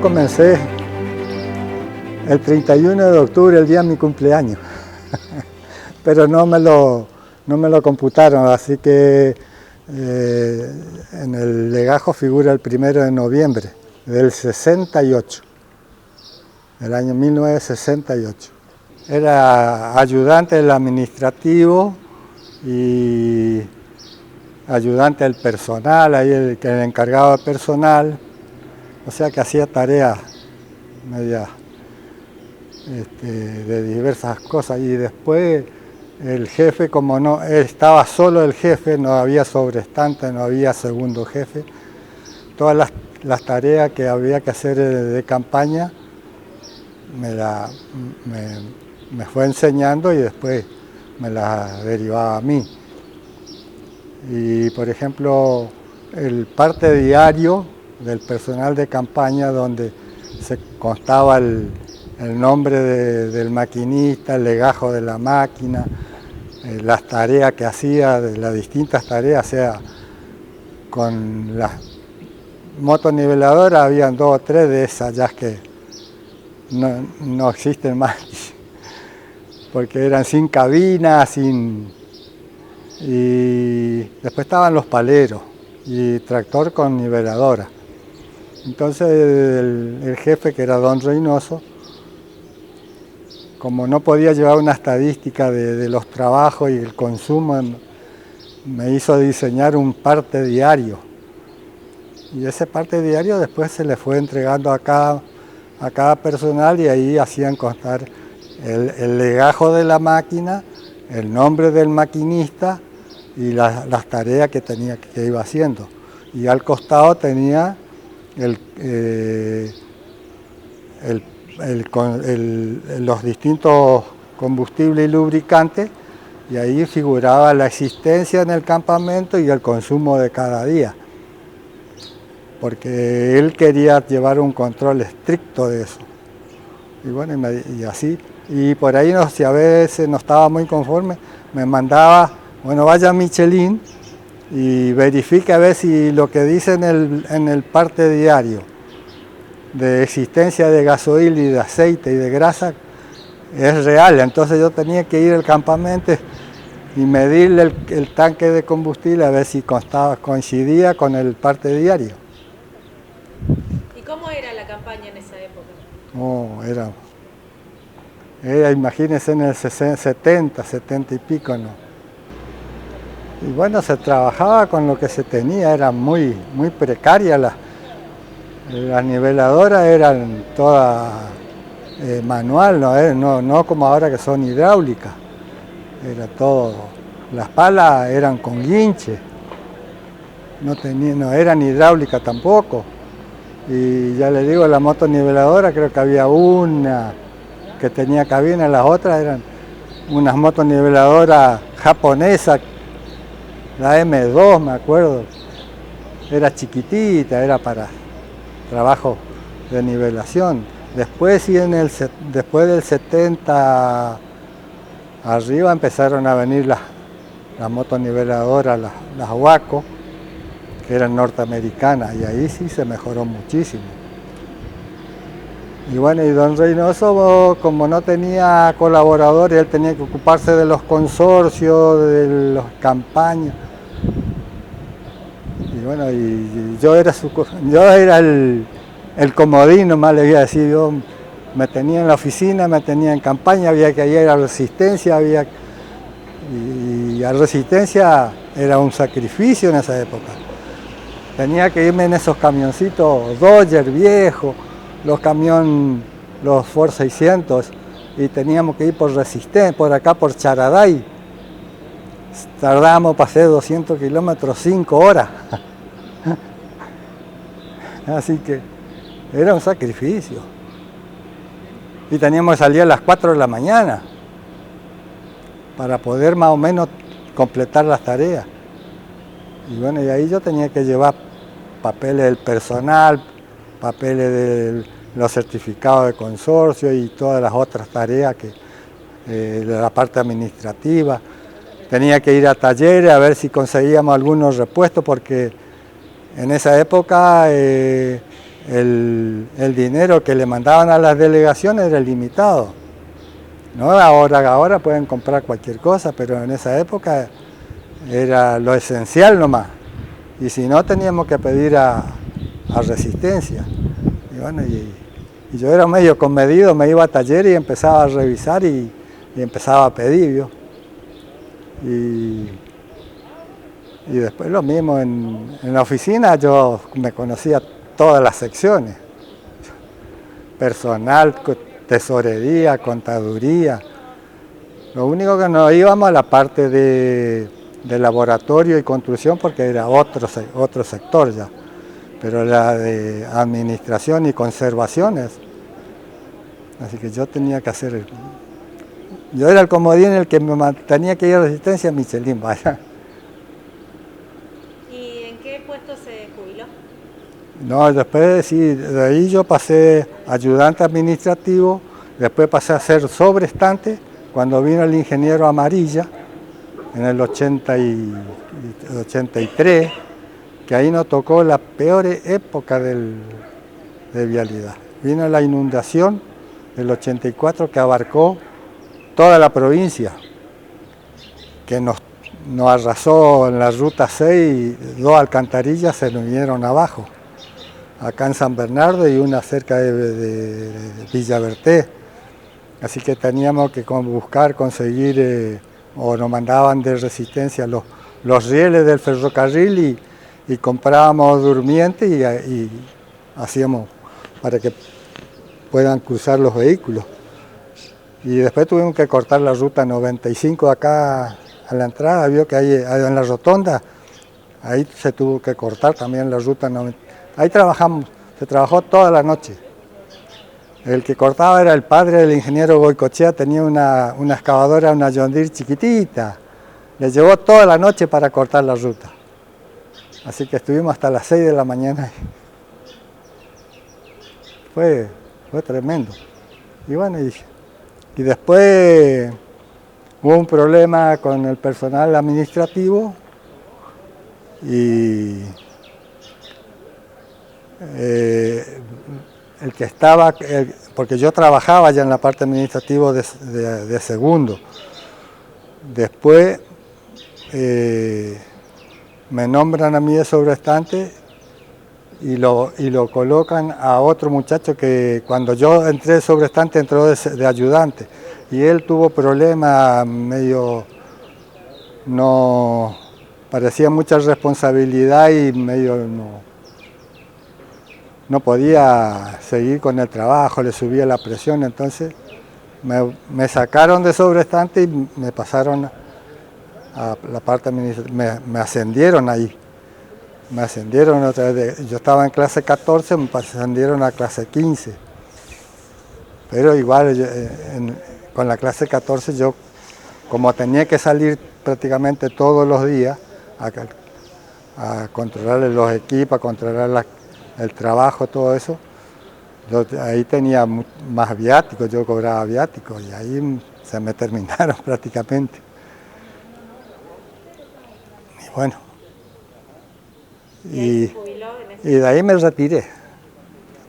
comencé el 31 de octubre, el día de mi cumpleaños, pero no me lo computaron, así que en el legajo figura el 1 de noviembre del 68, del año 1968. Era ayudante del administrativo y ayudante del personal, ahí el encargado de personal, o sea que hacía tareas media de diversas cosas. Y después el jefe, como no estaba solo el jefe, no había sobrestante, no había segundo jefe, todas las tareas que había que hacer de campaña me fue enseñando y después me las derivaba a mí. Y por ejemplo, el parte diario del personal de campaña, donde se constaba el nombre del maquinista, el legajo de la máquina, las tareas que hacía, de las distintas tareas, o sea, con las motoniveladoras habían 2 o 3 de esas ya que no existen más, porque eran sin cabina, y después estaban los paleros y tractor con niveladora. Entonces el jefe, que era don Reynoso, como no podía llevar una estadística de los trabajos y el consumo, me hizo diseñar un parte diario. Y ese parte diario después se le fue entregando a cada personal, y ahí hacían constar el legajo de la máquina, el nombre del maquinista y las tareas que iba haciendo. Y al costado tenía los distintos combustibles y lubricantes, y ahí figuraba la existencia en el campamento y el consumo de cada día, porque él quería llevar un control estricto de eso. Y bueno, y así, y por ahí si a veces no estaba muy conforme, me mandaba, bueno, vaya a Michelin y verifique a ver si lo que dice en el parte diario de existencia de gasoil y de aceite y de grasa es real. Entonces yo tenía que ir al campamento y medirle el tanque de combustible a ver si coincidía con el parte diario. ¿Y cómo era la campaña en esa época? Oh, era, imagínense, en el 70 y pico, ¿no? Y bueno, se trabajaba con lo que se tenía, era muy precaria. Las niveladoras eran todas manual, no como ahora que son hidráulicas. Era todo, las palas eran con guinche, no eran hidráulicas tampoco. Y ya le digo, la motoniveladora creo que había una que tenía cabina, las otras eran unas motoniveladoras japonesas, la M2 me acuerdo, era chiquitita, era para trabajo de nivelación. Después, sí, después del 70 arriba empezaron a venir las motoniveladoras, las Waco, que eran norteamericanas, y ahí sí se mejoró muchísimo. Y bueno, y don Reynoso, como no tenía colaboradores, él tenía que ocuparse de los consorcios, de las campañas. Y bueno, y yo era el comodín, nomás le voy a decir. Yo me tenía en la oficina, me tenía en campaña, había que ir a Resistencia, y a Resistencia era un sacrificio en esa época. Tenía que irme en esos camioncitos Dodge viejos, los Ford 600, y teníamos que ir por Resistencia, por acá por Charaday. Tardábamos para hacer 200 kilómetros 5 horas. Así que era un sacrificio. Y teníamos que salir a las 4 de la mañana para poder más o menos completar las tareas. Y bueno, y ahí yo tenía que llevar papeles del personal, papeles de los certificados de consorcio y todas las otras tareas de la parte administrativa. Tenía que ir a talleres a ver si conseguíamos algunos repuestos, porque en esa época el dinero que le mandaban a las delegaciones era limitado. ¿No? Ahora pueden comprar cualquier cosa, pero en esa época era lo esencial nomás. Y si no, teníamos que pedir a Resistencia. Y bueno, y yo era medio comedido, me iba a taller y empezaba a revisar y empezaba a pedir, ¿vio? Y después lo mismo, en la oficina yo me conocía todas las secciones. Personal, tesorería, contaduría. Lo único que no íbamos a la parte de laboratorio y construcción porque era otro sector ya. Pero la de administración y conservaciones. Así que yo tenía que hacer... Yo era el comodín el que me tenía que ir a Resistencia a Michelin, vaya. ¿Y en qué puesto se jubiló? No, después sí, de ahí yo pasé ayudante administrativo, después pasé a ser sobrestante cuando vino el ingeniero Amarilla en el 83, que ahí nos tocó la peor época de vialidad. Vino la inundación del 84 que abarcó toda la provincia, que nos arrasó en la ruta 6 y 2 alcantarillas se nos vinieron abajo, acá en San Bernardo y una cerca de Villaverté. Así que teníamos que conseguir, o nos mandaban de Resistencia los rieles del ferrocarril y comprábamos durmientes y hacíamos para que puedan cruzar los vehículos. Y después tuvimos que cortar la ruta 95 acá a la entrada, vio que ahí en la rotonda, ahí se tuvo que cortar también la ruta 90. Ahí se trabajó toda la noche. El que cortaba era el padre del ingeniero Goicochea, tenía una excavadora, una John Deere chiquitita. Le llevó toda la noche para cortar la ruta. Así que estuvimos hasta las 6 de la mañana. Fue tremendo. Y bueno, y después hubo un problema con el personal administrativo y el que estaba, porque yo trabajaba ya en la parte administrativa de segundo. Después me nombran a mí de sobrestante y lo colocan a otro muchacho que cuando yo entré de sobrestante entró de ayudante. Y él tuvo problemas medio, no, parecía mucha responsabilidad y medio no podía seguir con el trabajo, le subía la presión, entonces me sacaron de sobrestante y me pasaron a la parte administrativa, me ascendieron ahí. Me ascendieron otra vez, yo estaba en clase 14, me ascendieron a clase 15. Pero igual con la clase 14 yo, como tenía que salir prácticamente todos los días a controlar los equipos, a controlar el trabajo, todo eso, yo ahí tenía más viáticos, yo cobraba viáticos y ahí se me terminaron prácticamente. Y bueno. Y de ahí me retiré.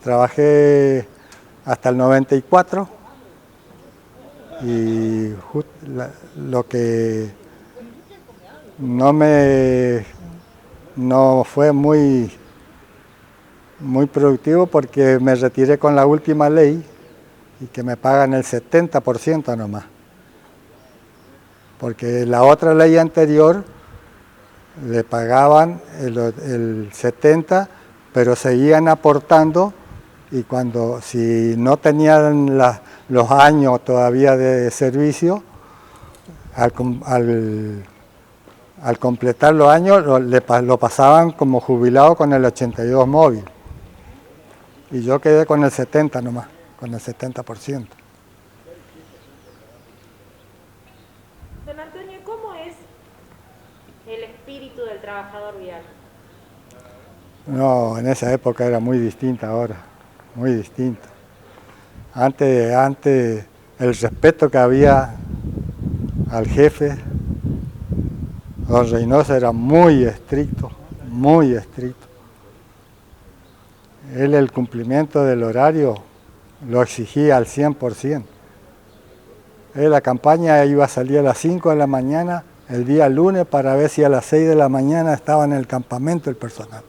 Trabajé hasta el 94 y lo que no fue muy productivo porque me retiré con la última ley y que me pagan el 70% nomás. Porque la otra ley anterior le pagaban el 70%, pero seguían aportando y si no tenían los años todavía de servicio, al completar los años lo pasaban como jubilado con el 82 móvil. Y yo quedé con el 70% nomás, con el 70%. Don Antonio, ¿cómo es el espíritu del trabajador vial? No, en esa época era muy distinta ahora, muy distinta. Antes el respeto que había al jefe, don Reynoso era muy estricto, muy estricto. Él el cumplimiento del horario lo exigía al 100%. La campaña iba a salir a las 5 de la mañana el día lunes para ver si a las 6 de la mañana estaba en el campamento el personal.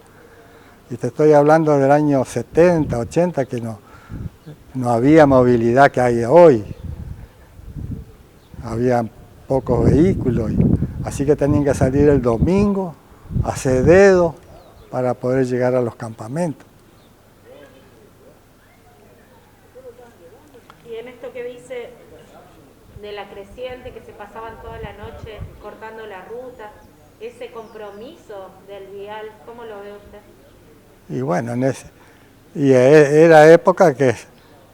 Y te estoy hablando del año 70, 80, que no había movilidad que hay hoy. Había pocos vehículos, así que tenían que salir el domingo, hacer dedo para poder llegar a los campamentos. Y en esto que dice de la creciente, que se pasaban toda la noche cortando la ruta, ese compromiso del vial, ¿cómo lo ve usted? Y bueno, era época que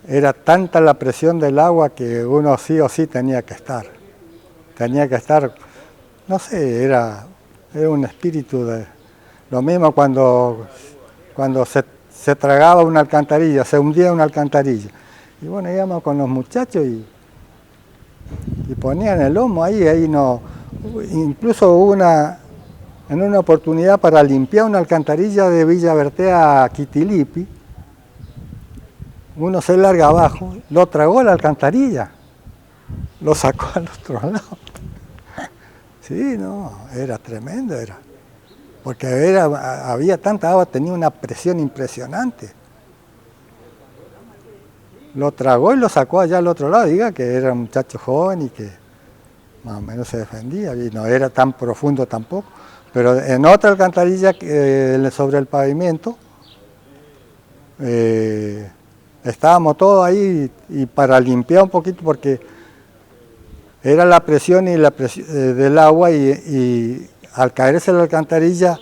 era tanta la presión del agua que uno sí o sí tenía que estar. Tenía que estar, no sé, era un espíritu de... Lo mismo cuando se tragaba una alcantarilla, se hundía una alcantarilla. Y bueno, íbamos con los muchachos y ponían el lomo ahí no... Incluso hubo en una oportunidad para limpiar una alcantarilla de Villa Bertea a Quitilipi, uno se larga abajo, lo tragó la alcantarilla, lo sacó al otro lado. Sí, no, era tremendo, porque había tanta agua, tenía una presión impresionante. Lo tragó y lo sacó allá al otro lado, diga que era un muchacho joven y que más o menos se defendía, y no era tan profundo tampoco. Pero en otra alcantarilla sobre el pavimento, estábamos todos ahí y para limpiar un poquito, porque era la presión del agua y al caerse la alcantarilla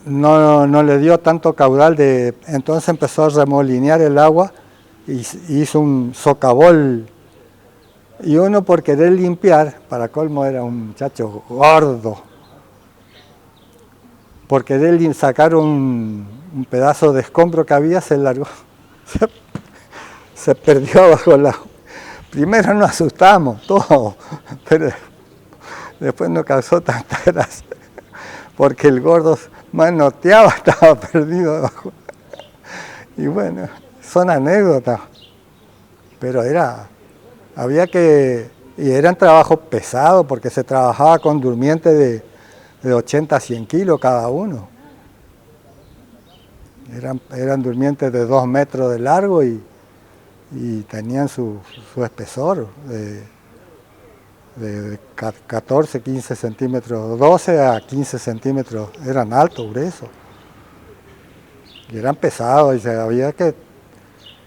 no le dio tanto caudal, entonces empezó a remolinear el agua y hizo un socavón. Y uno, por querer limpiar, para colmo era un muchacho gordo, por querer sacar un pedazo de escombro que había, se largó, se perdió bajo el agua. Primero nos asustamos todos, pero después nos causó tanta gracia, porque el gordo manoteaba, estaba perdido abajo. Y bueno, son anécdotas, pero y eran trabajos pesados, porque se trabajaba con durmientes de 80 a 100 kilos cada uno. Eran durmientes de 2 metros de largo y tenían su espesor de 14, 15 centímetros, 12 a 15 centímetros, eran altos, gruesos. Y eran pesados y había que...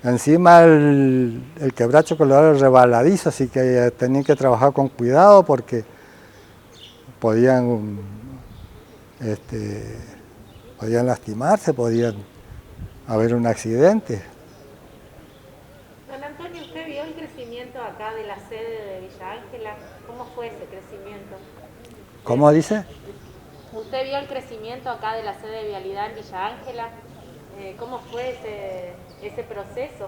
Encima el quebracho colorado era rebaladizo, así que tenían que trabajar con cuidado porque podían lastimarse, podían haber un accidente. Don Antonio, ¿usted vio el crecimiento acá de la sede de Villa Ángela? ¿Cómo fue ese crecimiento? ¿Cómo dice? ¿Usted vio el crecimiento acá de la sede de Vialidad en Villa Ángela? ¿Cómo fue ese proceso?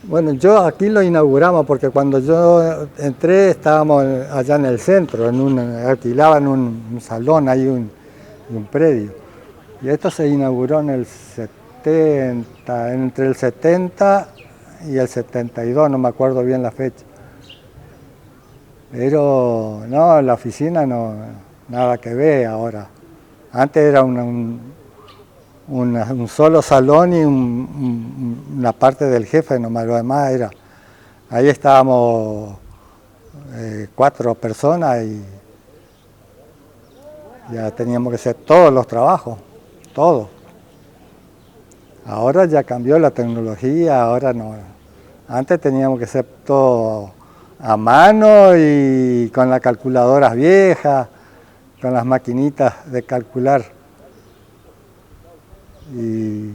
Bueno, yo aquí lo inauguramos porque cuando yo entré estábamos allá en el centro, alquilaban un salón, ahí un predio. Y esto se inauguró en el 70, entre el 70 y el 72, no me acuerdo bien la fecha. Pero no, la oficina no, nada que ver ahora. Antes era un solo salón y una parte del jefe, nomás lo demás era... Ahí estábamos 4 personas y ya teníamos que hacer todos los trabajos, todos. Ahora ya cambió la tecnología, ahora no. Antes teníamos que hacer todo a mano y con las calculadoras viejas, con las maquinitas de calcular. Y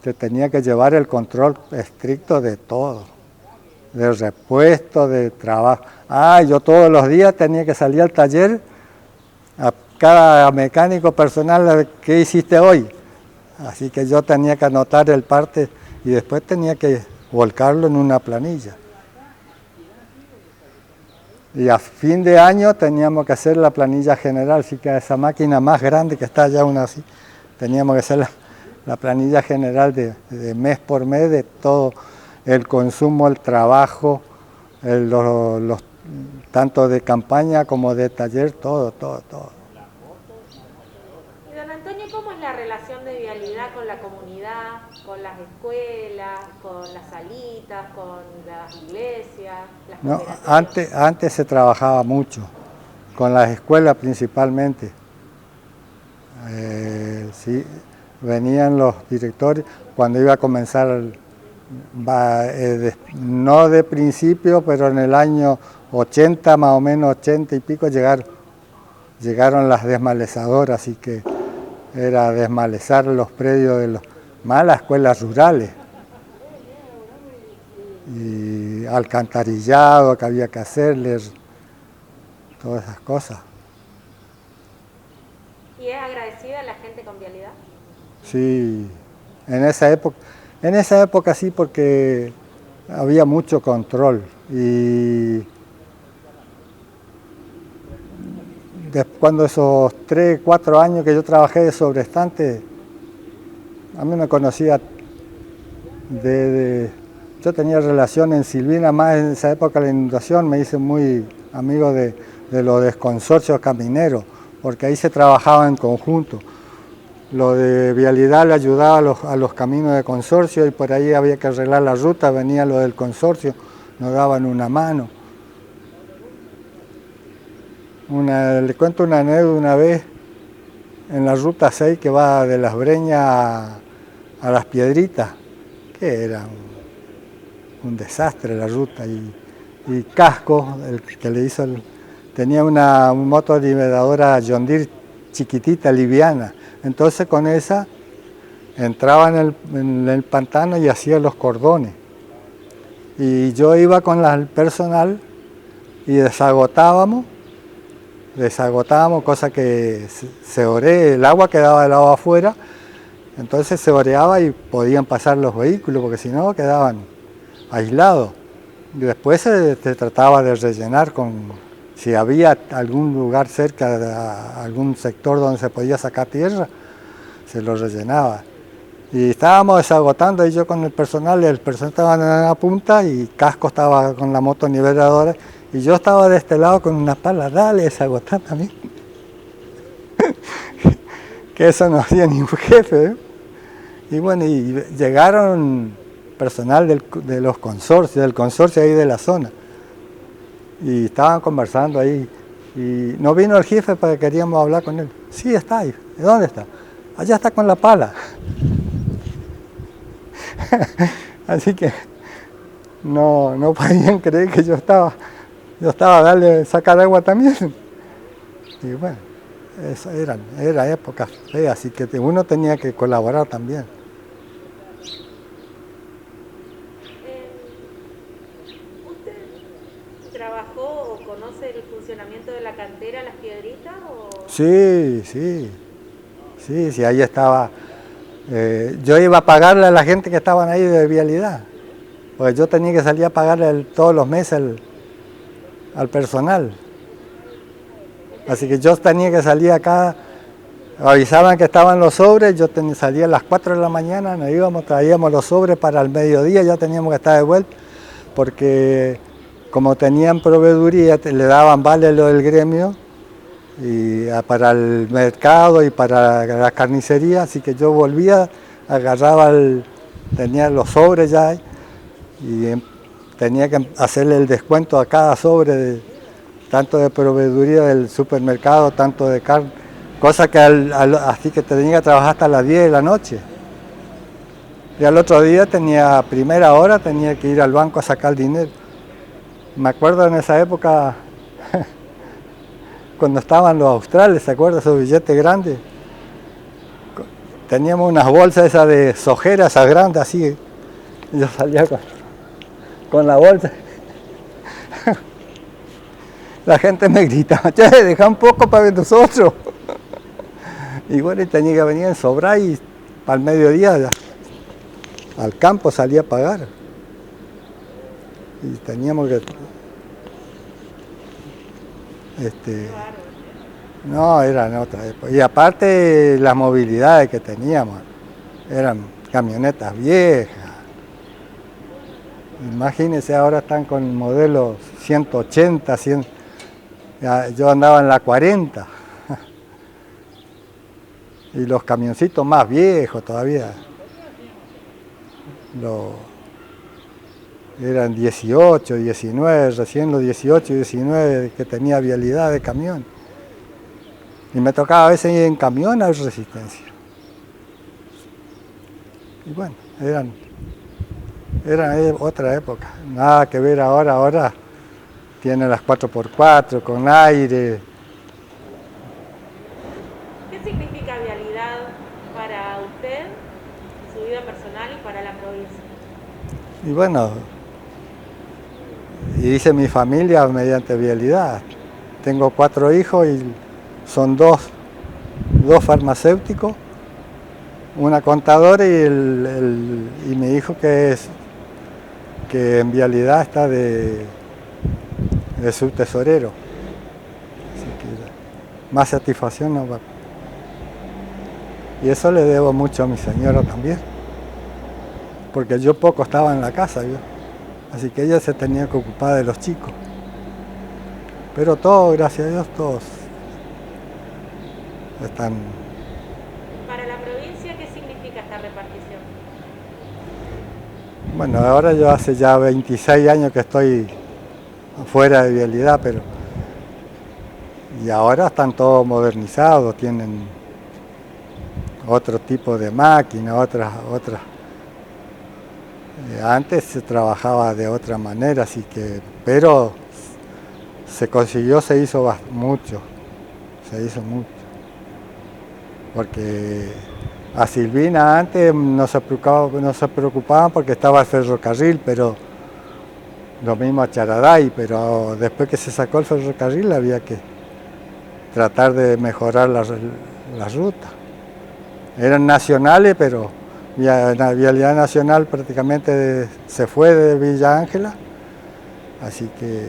se tenía que llevar el control estricto de todo, del repuesto, de trabajo. Yo todos los días tenía que salir al taller a cada mecánico personal, ¿qué hiciste hoy? Así que yo tenía que anotar el parte y después tenía que volcarlo en una planilla. Y a fin de año teníamos que hacer la planilla general, así que esa máquina más grande que está allá aún así, teníamos que hacer la planilla general de mes por mes de todo el consumo, el trabajo, tanto de campaña como de taller, todo. Y don Antonio, ¿cómo es la relación de vialidad con la comunidad, con las escuelas, con las salitas, con las iglesias, las cooperativas? Antes se trabajaba mucho, con las escuelas principalmente. Sí, venían los directores cuando iba a comenzar, no de principio, pero en el año 80, más o menos 80 y pico, llegaron las desmalezadoras, así que era desmalezar los predios de las escuelas rurales. Y alcantarillado que había que hacerles, todas esas cosas. ¿Y es agradecida la gente con vialidad? Sí, en esa época sí, porque había mucho control y cuando esos 3, 4 años que yo trabajé de sobrestante, a mí me conocía yo tenía relación en Silvina, más en esa época de la inundación, me hice muy amigo de los desconsorcios camineros, porque ahí se trabajaba en conjunto. Lo de vialidad le ayudaba a los caminos de consorcio y por ahí había que arreglar la ruta, venía lo del consorcio, nos daban una mano. Le cuento una anécdota una vez, en la ruta 6 que va de Las Breñas a Las Piedritas, que era un desastre la ruta, y Casco, el que le hizo, tenía una motoniveladora John Deere chiquitita, liviana, entonces con esa entraba en el pantano y hacía los cordones, y yo iba con el personal y desagotábamos, cosa que se orea, el agua quedaba del lado afuera, entonces se oreaba y podían pasar los vehículos, porque si no quedaban aislados. Y después se trataba de rellenar si había algún lugar cerca, algún sector donde se podía sacar tierra, se lo rellenaba. Y estábamos desagotando, y yo con el personal estaba en la punta y Casco estaba con la moto niveladora, y yo estaba de este lado con una pala, dale, desagotar también. Que eso no hacía ningún jefe, ¿eh? Y bueno, y llegaron personal de los consorcios, del consorcio ahí de la zona, y estaban conversando ahí, y no vino el jefe porque queríamos hablar con él. Sí, está ahí. ¿De dónde está? Allá está con la pala. Así que no podían creer que yo estaba darle sacar agua también. Y bueno, eso era épocas feas, así que uno tenía que colaborar también. ¿Usted trabajó o conoce el funcionamiento de la cantera Las Piedritas? Sí, ahí estaba. Yo iba a pagarle a la gente que estaban ahí de vialidad, porque yo tenía que salir a pagarle todos los meses al personal. Así que yo tenía que salir acá, avisaban que estaban los sobres, yo salía a las 4 de la mañana, nos íbamos, traíamos los sobres para el mediodía, ya teníamos que estar de vuelta, porque como tenían proveeduría, le daban vale lo del gremio, y para el mercado y para la carnicería, así que yo volvía, agarraba tenía los sobres ya y tenía que hacerle el descuento a cada sobre, tanto de proveeduría del supermercado, tanto de carne, cosa que así que tenía que trabajar hasta las 10 de la noche. Y al otro día primera hora, tenía que ir al banco a sacar dinero. Me acuerdo en esa época, cuando estaban los australes, ¿se acuerdan esos billetes grandes? Teníamos unas bolsas esas de sojeras, esas grandes así. Yo salía con la bolsa. La gente me gritaba, che, deja un poco para nosotros. Y bueno, y tenía que venir en sobrar y para el mediodía al campo salía a pagar. Y teníamos que No, eran otra época. Y aparte las movilidades que teníamos, eran camionetas viejas. Imagínense, ahora están con modelos 180, 100. Yo andaba en la 40. Y los camioncitos más viejos todavía. Eran 18, 19, recién los 18 y 19 que tenía vialidad de camión. Y me tocaba a veces ir en camión a Resistencia. Y bueno, eran otra época. Nada que ver ahora tiene las 4x4 con aire. ¿Qué significa vialidad para usted, su vida personal y para la provincia? Y bueno, hice mi familia mediante vialidad. Tengo 4 hijos y son dos farmacéuticos, una contadora y mi hijo que en vialidad está de subtesorero. Así que más satisfacción no va. Y eso le debo mucho a mi señora también, porque yo poco estaba en la casa, así que ella se tenía que ocupar de los chicos. Pero todos, gracias a Dios, todos están. Para la provincia, ¿qué significa esta repartición? Bueno, ahora yo hace ya 26 años que estoy fuera de vialidad, y ahora están todos modernizados, tienen otro tipo de máquina, otras. Antes se trabajaba de otra manera, pero se consiguió, se hizo mucho, porque a Silvina antes no se preocupaban porque estaba el ferrocarril, pero lo mismo a Charaday, pero después que se sacó el ferrocarril había que tratar de mejorar las rutas. Eran nacionales, pero la vialidad nacional prácticamente se fue de Villa Ángela, así que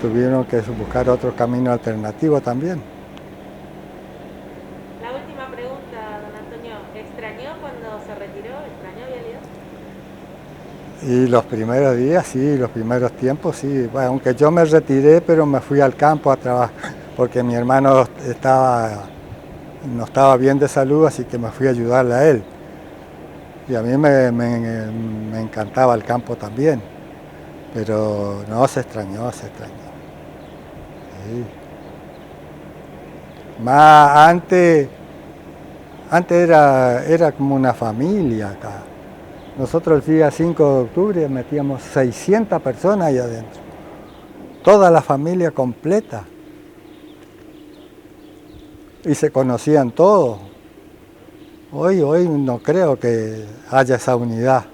tuvieron que buscar otro camino alternativo también. La última pregunta, don Antonio, ¿extrañó cuando se retiró? ¿Extrañó vialidad? Y los primeros días, sí, los primeros tiempos, sí. Bueno, aunque yo me retiré, pero me fui al campo a trabajar, porque mi hermano no estaba bien de salud, así que me fui a ayudarle a él. Y a mí me encantaba el campo también, pero no, se extrañó. Sí. Más antes era como una familia acá. Nosotros el día 5 de octubre metíamos 600 personas ahí adentro, toda la familia completa. Y se conocían todos. Hoy no creo que haya esa unidad.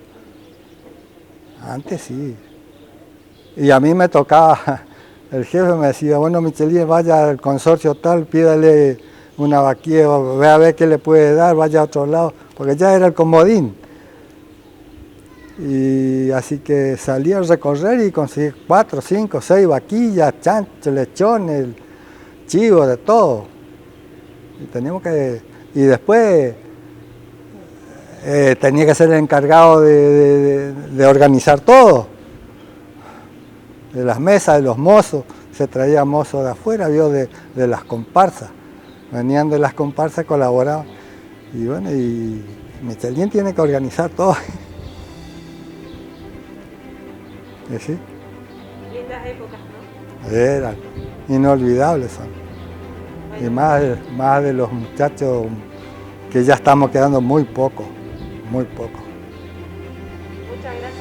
Antes sí. Y a mí me tocaba, el jefe me decía, bueno, Michelín, vaya al consorcio tal, pídale una vaquilla, ve a ver qué le puede dar, vaya a otro lado, porque ya era el comodín. Y así que salí a recorrer y conseguí 4, 5, 6 vaquillas, chanchos, lechones, chivos, de todo. Y después tenía que ser el encargado de organizar todo, de las mesas, de los mozos. Se traía mozos de afuera, de las comparsas, venían de las comparsas, colaboraban. Y bueno, y Michelín tiene que organizar todo. ¿Y sí? Lindas épocas, ¿no? Eran inolvidables son. Y más de los muchachos que ya estamos quedando muy poco. Muchas gracias,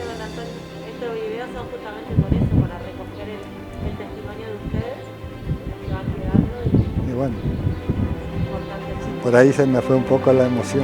don Antonio. Estos videos son justamente por eso, para recoger el testimonio de ustedes, los que van quedando. Y bueno, Importante. por ahí se me fue un poco la emoción,